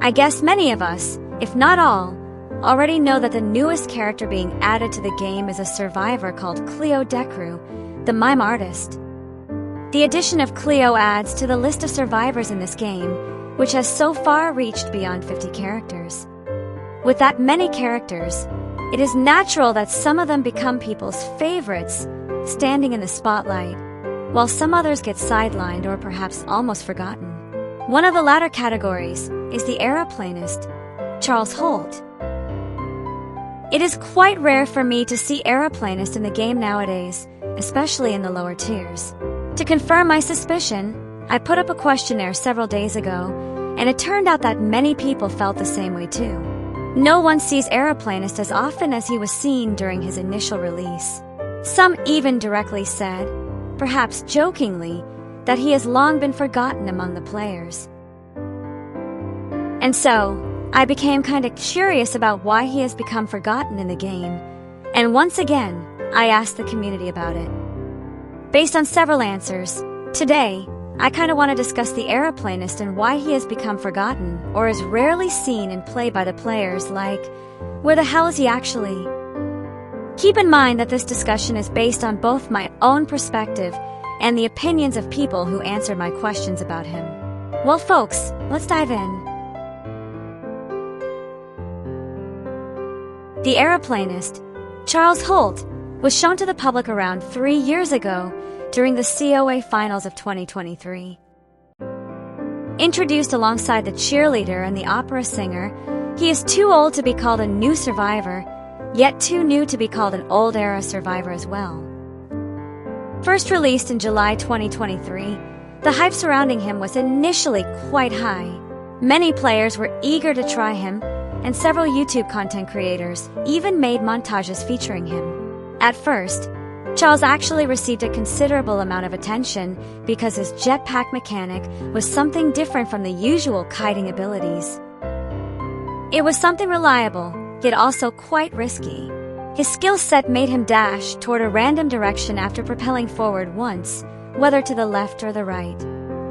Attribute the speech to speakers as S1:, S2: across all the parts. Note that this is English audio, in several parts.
S1: I guess many of us, if not all, already know that the newest character being added to the game is a survivor called Cleo Decru, the mime artist. The addition of Cleo adds to the list of survivors in this game, which has so far reached beyond 50 characters. With that many characters, it is natural that some of them become people's favorites, standing in the spotlight, while some others get sidelined or perhaps almost forgotten. One of the latter categories is the Aeroplanist, Charles Holt. It is quite rare for me to see Aeroplanist in the game nowadays, especially in the lower tiers. To confirm my suspicion, I put up a questionnaire several days ago, and it turned out that many people felt the same way too. No one sees Aeroplanist as often as he was seen during his initial release. Some even directly said, perhaps jokingly, that he has long been forgotten among the players. And so, I became kinda curious about why he has become forgotten in the game, and once again, I asked the community about it. Based on several answers, today, I kinda want to discuss the Aeroplanist and why he has become forgotten or is rarely seen and played by the players. Like, where the hell is he actually? Keep in mind that this discussion is based on both my own perspective and the opinions of people who answered my questions about him. Well folks, let's dive in. The Aeroplanist, Charles Holt, was shown to the public around 3 years ago during the COA Finals of 2023. Introduced alongside the cheerleader and the opera singer, he is too old to be called a new survivor, yet too new to be called an old-era survivor as well. First released in July 2023, the hype surrounding him was initially quite high. Many players were eager to try him, and several YouTube content creators even made montages featuring him. At first, Charles actually received a considerable amount of attention because his jetpack mechanic was something different from the usual kiting abilities. It was something reliable, yet also quite risky. His skill set made him dash toward a random direction after propelling forward once, whether to the left or the right.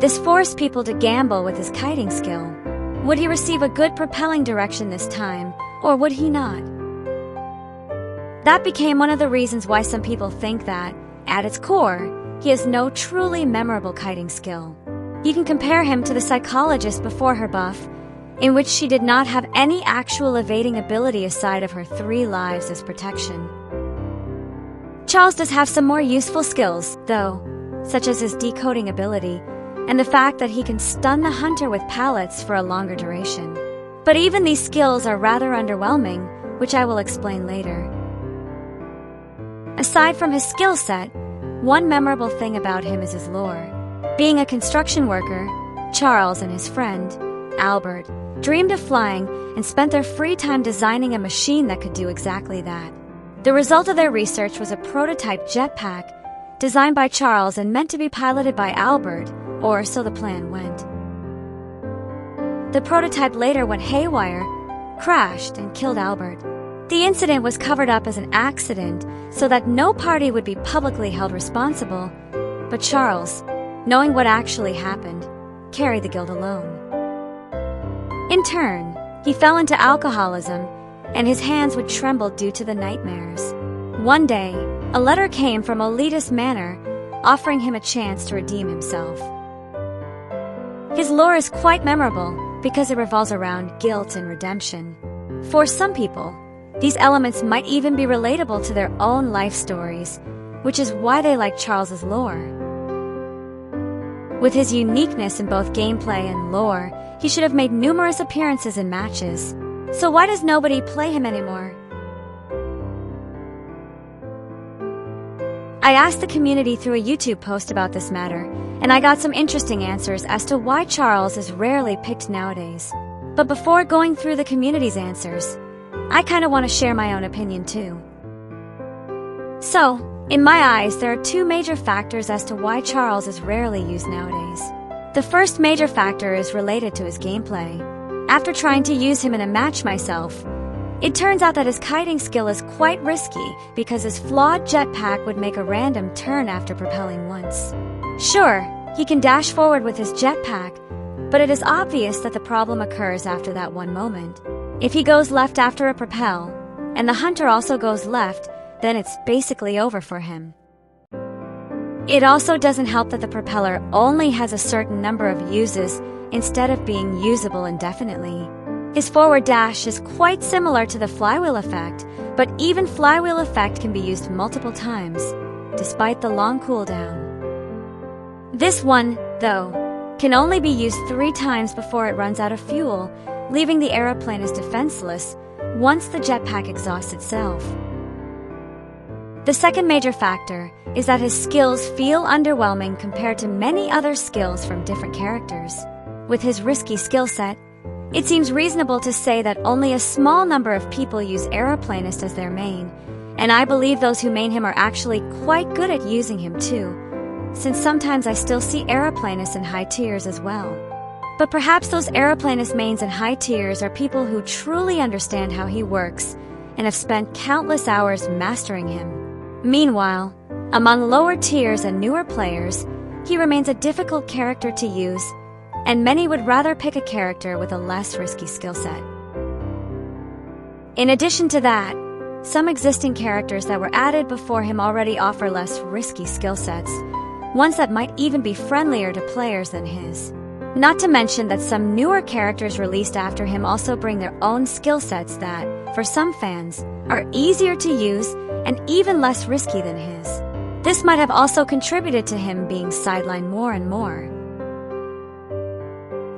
S1: This forced people to gamble with his kiting skill. Would he receive a good propelling direction this time, or would he not? That became one of the reasons why some people think that, at its core, he has no truly memorable kiting skill. You can compare him to the psychologist before her buff, in which she did not have any actual evading ability aside of her 3 lives as protection. Charles does have some more useful skills, though, such as his decoding ability, and the fact that he can stun the hunter with pallets for a longer duration. But even these skills are rather underwhelming, which I will explain later. Aside from his skill set, one memorable thing about him is his lore. Being a construction worker, Charles and his friend, Albert, dreamed of flying and spent their free time designing a machine that could do exactly that. The result of their research was a prototype jetpack designed by Charles and meant to be piloted by Albert, or so the plan went. The prototype later went haywire, crashed, and killed Albert. The incident was covered up as an accident so that no party would be publicly held responsible, but Charles, knowing what actually happened, carried the guilt alone. In turn, he fell into alcoholism, and his hands would tremble due to the nightmares. One day, a letter came from Elitist Manor, offering him a chance to redeem himself. His lore is quite memorable because it revolves around guilt and redemption. For some people, these elements might even be relatable to their own life stories, which is why they like Charles's lore. With his uniqueness in both gameplay and lore, he should have made numerous appearances in matches. So why does nobody play him anymore? I asked the community through a YouTube post about this matter, and I got some interesting answers as to why Charles is rarely picked nowadays. But before going through the community's answers, I kinda want to share my own opinion too. So, in my eyes, there are 2 major factors as to why Charles is rarely used nowadays. The first major factor is related to his gameplay. After trying to use him in a match myself, it turns out that his kiting skill is quite risky because his flawed jetpack would make a random turn after propelling once. Sure, he can dash forward with his jetpack, but it is obvious that the problem occurs after that one moment. If he goes left after a propel, and the hunter also goes left, then it's basically over for him. It also doesn't help that the propeller only has a certain number of uses instead of being usable indefinitely. His forward dash is quite similar to the flywheel effect, but even flywheel effect can be used multiple times, despite the long cooldown. This one, though, can only be used 3 times before it runs out of fuel, leaving the aeroplanist defenseless once the jetpack exhausts itself. The second major factor is that his skills feel underwhelming compared to many other skills from different characters. With his risky skill set, it seems reasonable to say that only a small number of people use Aeroplanist as their main, and I believe those who main him are actually quite good at using him too, since sometimes I still see Aeroplanists in high tiers as well. But perhaps those Aeroplanist mains in high tiers are people who truly understand how he works and have spent countless hours mastering him. Meanwhile, among lower tiers and newer players, he remains a difficult character to use, and many would rather pick a character with a less risky skill set. In addition to that, some existing characters that were added before him already offer less risky skill sets, ones that might even be friendlier to players than his. Not to mention that some newer characters released after him also bring their own skill sets that, for some fans, are easier to use and even less risky than his. This might have also contributed to him being sidelined more and more.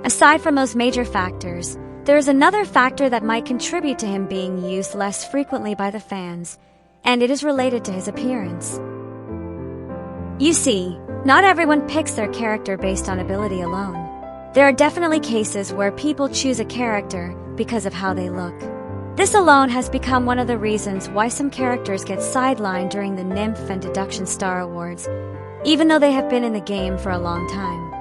S1: Aside from those major factors, there is another factor that might contribute to him being used less frequently by the fans, and it is related to his appearance. You see, not everyone picks their character based on ability alone. There are definitely cases where people choose a character because of how they look. This alone has become one of the reasons why some characters get sidelined during the Nymph and Deduction Star Awards, even though they have been in the game for a long time.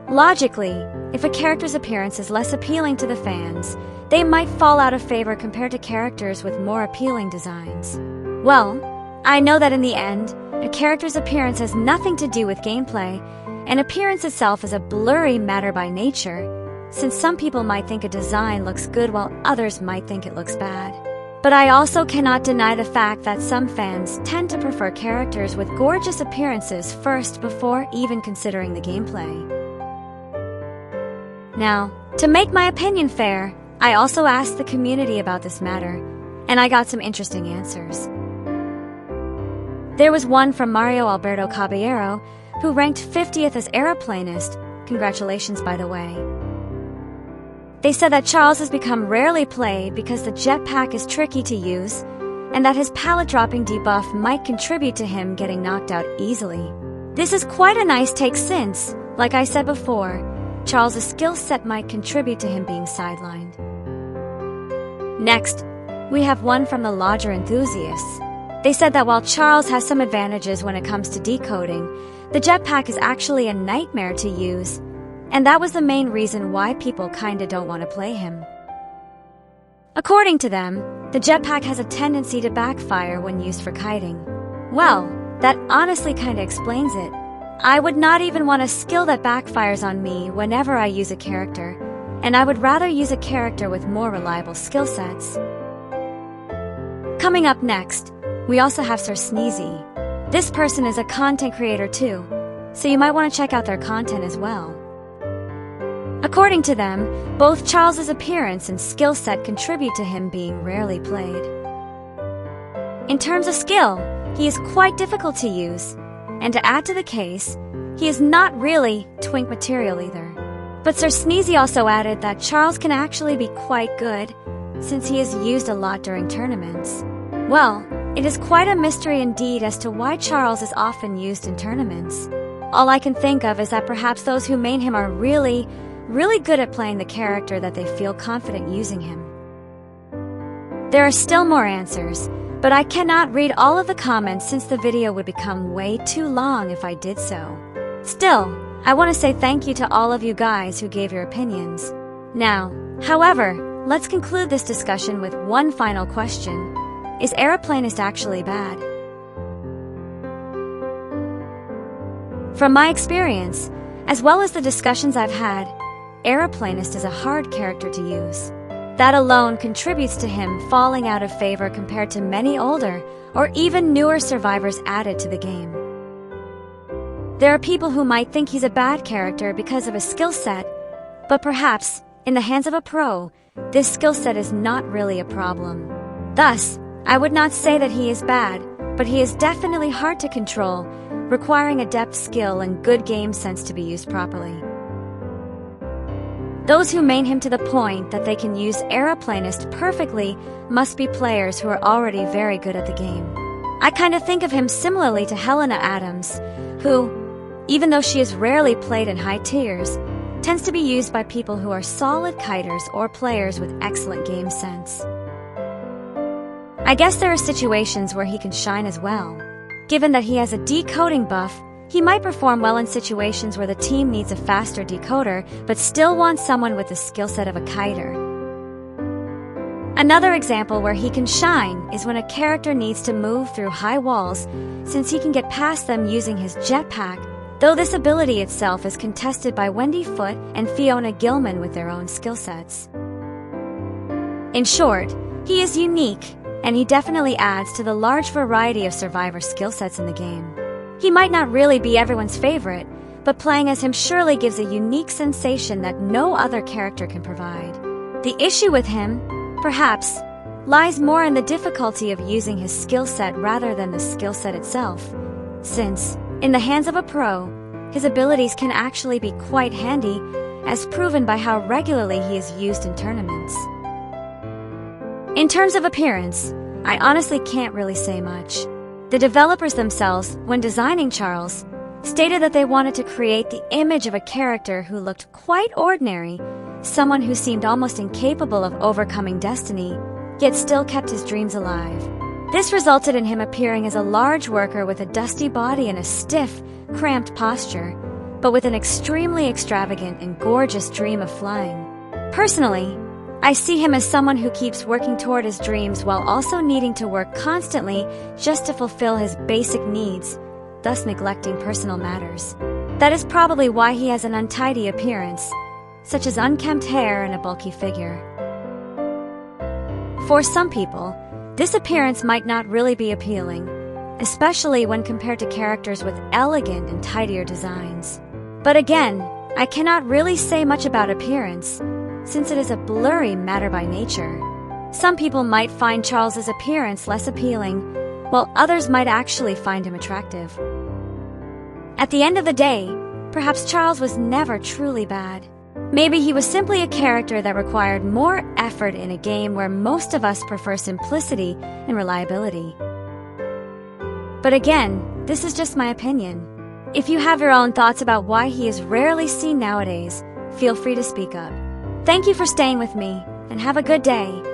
S1: Logically, if a character's appearance is less appealing to the fans, they might fall out of favor compared to characters with more appealing designs. Well, I know that in the end, a character's appearance has nothing to do with gameplay, and appearance itself is a blurry matter by nature, since some people might think a design looks good while others might think it looks bad. But I also cannot deny the fact that some fans tend to prefer characters with gorgeous appearances first before even considering the gameplay. Now, to make my opinion fair, I also asked the community about this matter, and I got some interesting answers. There was one from Mario Alberto Caballero, who ranked 50th as Aeroplanist. Congratulations, by the way. They said that Charles has become rarely played because the jetpack is tricky to use, and that his pallet dropping debuff might contribute to him getting knocked out easily. This is quite a nice take since, like I said before, Charles' skill set might contribute to him being sidelined. Next, we have one from the Lodger enthusiasts. They said that while Charles has some advantages when it comes to decoding, the jetpack is actually a nightmare to use, and that was the main reason why people kinda don't want to play him. According to them, the jetpack has a tendency to backfire when used for kiting. Well, that honestly kinda explains it. I would not even want a skill that backfires on me whenever I use a character, and I would rather use a character with more reliable skill sets. Coming up next, we also have Sir Sneezy. This person is a content creator too, so you might want to check out their content as well. According to them, both Charles's appearance and skill set contribute to him being rarely played. In terms of skill, he is quite difficult to use, and to add to the case, he is not really twink material either. But Sir Sneezy also added that Charles can actually be quite good, since he is used a lot during tournaments. Well, it is quite a mystery indeed as to why Charles is often used in tournaments. All I can think of is that perhaps those who main him are really good at playing the character that they feel confident using him. There are still more answers, but I cannot read all of the comments since the video would become way too long if I did so. Still, I want to say thank you to all of you guys who gave your opinions. Now, however, let's conclude this discussion with one final question. Is Aeroplanist actually bad? From my experience, As well as the discussions I've had, Aeroplanist is a hard character to use. That alone contributes to him falling out of favor compared to many older or even newer survivors added to the game. There are people who might think he's a bad character because of his skill set, but perhaps, in the hands of a pro, this skill set is not really a problem. Thus, I would not say that he is bad, but he is definitely hard to control, requiring adept skill and good game sense to be used properly. Those who main him to the point that they can use Aeroplanist perfectly must be players who are already very good at the game. I kind of think of him similarly to Helena Adams, who, even though she is rarely played in high tiers, tends to be used by people who are solid kiters or players with excellent game sense. I guess there are situations where he can shine as well. Given that he has a decoding buff, he might perform well in situations where the team needs a faster decoder but still wants someone with the skill set of a kiter. Another example where he can shine is when a character needs to move through high walls, since he can get past them using his jetpack, though this ability itself is contested by Wendy Foote and Fiona Gilman with their own skill sets. In short, he is unique, and he definitely adds to the large variety of survivor skill sets in the game. He might not really be everyone's favorite, but playing as him surely gives a unique sensation that no other character can provide. The issue with him, perhaps, lies more in the difficulty of using his skill set rather than the skill set itself, since, in the hands of a pro, his abilities can actually be quite handy, as proven by how regularly he is used in tournaments. In terms of appearance, I honestly can't really say much. The developers themselves, when designing Charles, stated that they wanted to create the image of a character who looked quite ordinary, someone who seemed almost incapable of overcoming destiny, yet still kept his dreams alive. This resulted in him appearing as a large worker with a dusty body and a stiff, cramped posture, but with an extremely extravagant and gorgeous dream of flying. Personally, I see him as someone who keeps working toward his dreams while also needing to work constantly just to fulfill his basic needs, thus neglecting personal matters. That is probably why he has an untidy appearance, such as unkempt hair and a bulky figure. For some people, this appearance might not really be appealing, especially when compared to characters with elegant and tidier designs. But again, I cannot really say much about appearance, since it is a blurry matter by nature. Some people might find Charles's appearance less appealing, while others might actually find him attractive. At the end of the day, perhaps Charles was never truly bad. Maybe he was simply a character that required more effort in a game where most of us prefer simplicity and reliability. But again, this is just my opinion. If you have your own thoughts about why he is rarely seen nowadays, feel free to speak up. Thank you for staying with me, and have a good day.